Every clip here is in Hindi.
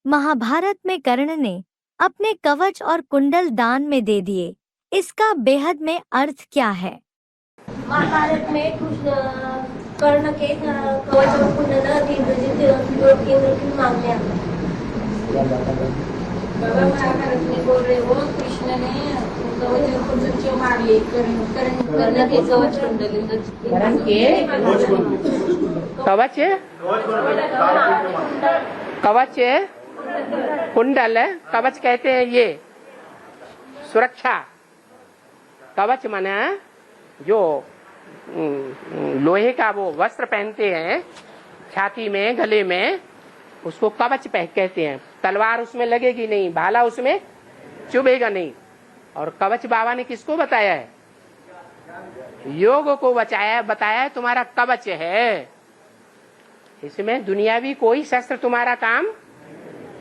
महाभारत में कर्ण ने अपने कवच और कुंडल दान में दे दिए, इसका बेहद में अर्थ क्या है? महाभारत में कर्ण के कवच और कुंडल तीन मांगने आते हैं। बाबा महाभारत में बोल रहे हो, कृष्ण ने कवच और कुंडल क्यों मांगे? कर्ण के कवच कुंडल कवच कुंडल कवच कहते हैं ये सुरक्षा। कवच माने जो लोहे का वो वस्त्र पहनते हैं छाती में गले में, उसको कवच कहते हैं। तलवार उसमें लगेगी नहीं, भाला उसमें चुभेगा नहीं। और कवच बाबा ने किसको बताया है? योग को बताया है तुम्हारा कवच है। इसमें दुनियावी कोई शस्त्र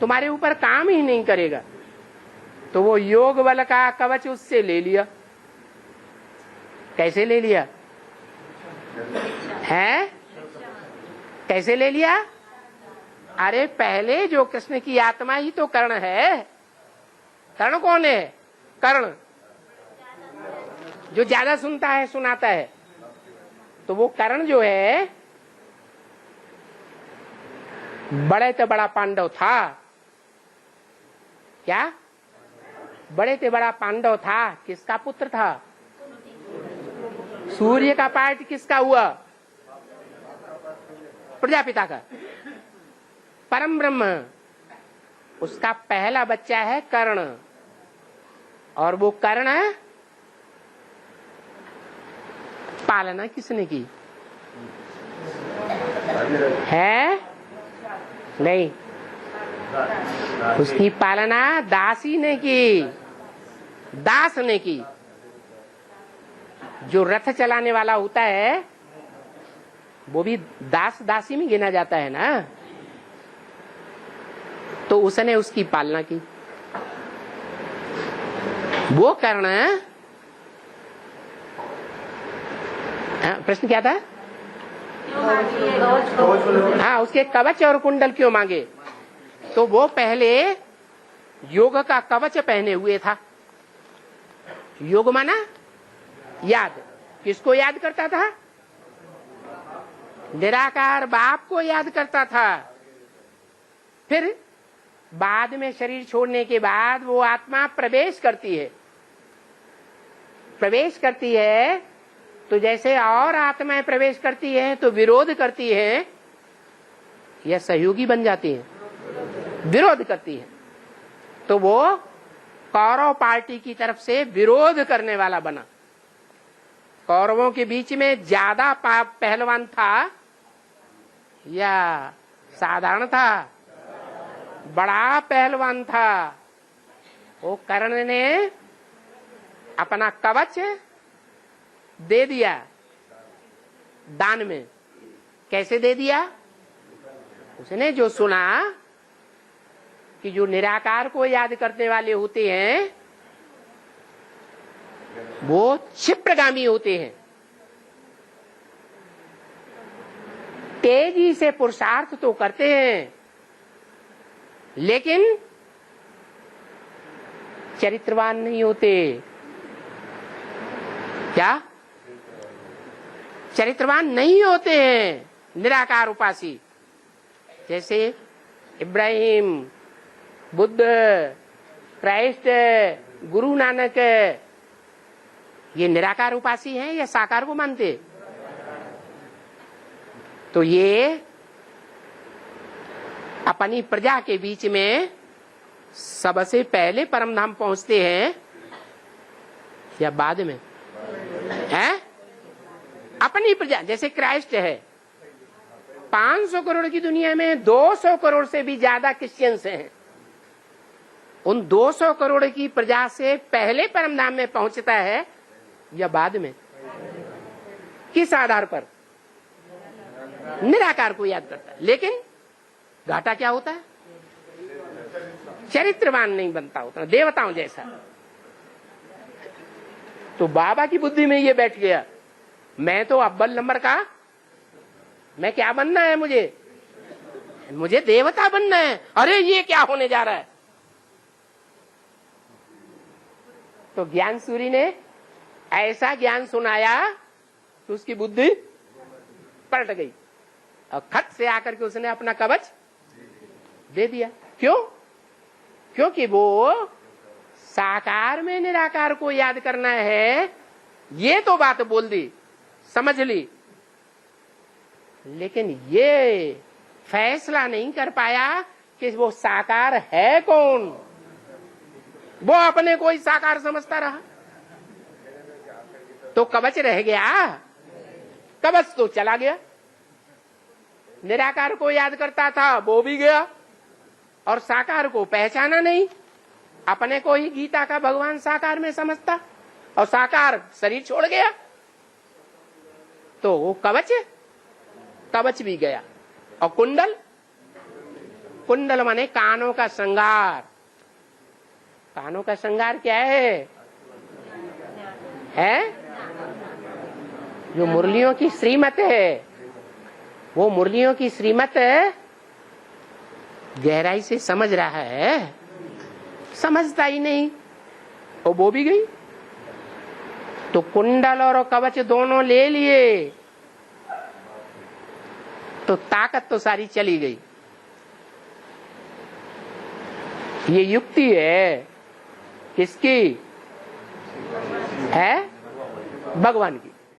तुम्हारे ऊपर काम ही नहीं करेगा। तो वो योग बल का कवच उससे ले लिया। कैसे ले लिया है? कैसे ले लिया? अरे पहले जो कृष्ण की आत्मा ही तो कर्ण है। कर्ण कौन है? कर्ण जो ज्यादा सुनता है, सुनाता है। तो वो कर्ण जो है, बड़े से बड़ा पांडव था। क्या? बड़े से बड़ा पांडव था। किसका पुत्र था? सूर्य का पार्ट किसका हुआ? प्रजापिता का। परम ब्रह्म, उसका पहला बच्चा है कर्ण। और वो कर्ण पालना किसने की है? नहीं, उसकी पालना दासी ने की, दास ने की। जो रथ चलाने वाला होता है वो भी दास दासी में गिना जाता है ना। तो उसने उसकी पालना की। वो कर्ण, प्रश्न क्या था? हाँ, उसके कवच और कुंडल क्यों मांगे? तो वो पहले योग का कवच पहने हुए था। योग माना याद। किसको याद करता था? निराकार बाप को याद करता था। फिर बाद में शरीर छोड़ने के बाद वो आत्मा प्रवेश करती है। प्रवेश करती है तो जैसे और आत्माएं प्रवेश करती हैं तो विरोध करती हैं या सहयोगी बन जाती हैं? विरोध करती है। तो वो कौरव पार्टी की तरफ से विरोध करने वाला बना। कौरवों के बीच में ज्यादा पहलवान था या साधारण था? बड़ा पहलवान था। वो कर्ण ने अपना कवच दे दिया दान में। कैसे दे दिया? उसने जो सुना कि जो निराकार को याद करने वाले होते हैं वो क्षिप्रगामी होते हैं, तेजी से पुरुषार्थ तो करते हैं लेकिन चरित्रवान नहीं होते। क्या? चरित्रवान नहीं होते हैं निराकार उपासी। जैसे इब्राहिम, बुद्ध, क्राइस्ट, गुरु नानक, ये निराकार उपासी हैं या साकार को मानते? तो ये अपनी प्रजा के बीच में सबसे पहले परम धाम पहुंचते हैं या बाद में? है अपनी प्रजा। जैसे क्राइस्ट है, 500 करोड़ की दुनिया में 200 करोड़ से भी ज्यादा क्रिश्चियंस हैं। उन 200 करोड़ की प्रजा से पहले परम धाम में पहुंचता है या बाद में? किस आधार पर? निराकार को याद करता है। लेकिन घाटा क्या होता है? चरित्रवान नहीं बनता होता, देवताओं जैसा। तो बाबा की बुद्धि में ये बैठ गया, मैं तो अव्वल नंबर का, मैं क्या बनना है मुझे? मुझे देवता बनना है, अरे ये क्या होने जा रहा है। तो ज्ञान सूरी ने ऐसा ज्ञान सुनाया कि उसकी बुद्धि पलट गई और खत से आकर के उसने अपना कवच दे दिया। क्यों? क्योंकि वो साकार में निराकार को याद करना है, ये तो बात बोल दी, समझ ली, लेकिन ये फैसला नहीं कर पाया कि वो साकार है कौन। वो अपने को ही साकार समझता रहा, तो कवच रह गया, कवच तो चला गया। निराकार को याद करता था, वो भी गया, और साकार को पहचाना नहीं, अपने को ही गीता का भगवान साकार में समझता, और साकार शरीर छोड़ गया, तो वो कवच भी गया। और कुंडल, कुंडल माने कानों का श्रृंगार। कानों का श्रृंगार क्या है? जो मुरलियों की श्रीमत है, वो मुरलियों की श्रीमत गहराई से समझ रहा है, समझता ही नहीं, और वो भी गई। तो कुंडल और कवच दोनों ले लिए, तो ताकत तो सारी चली गई। ये युक्ति है किसकी? है भगवान की।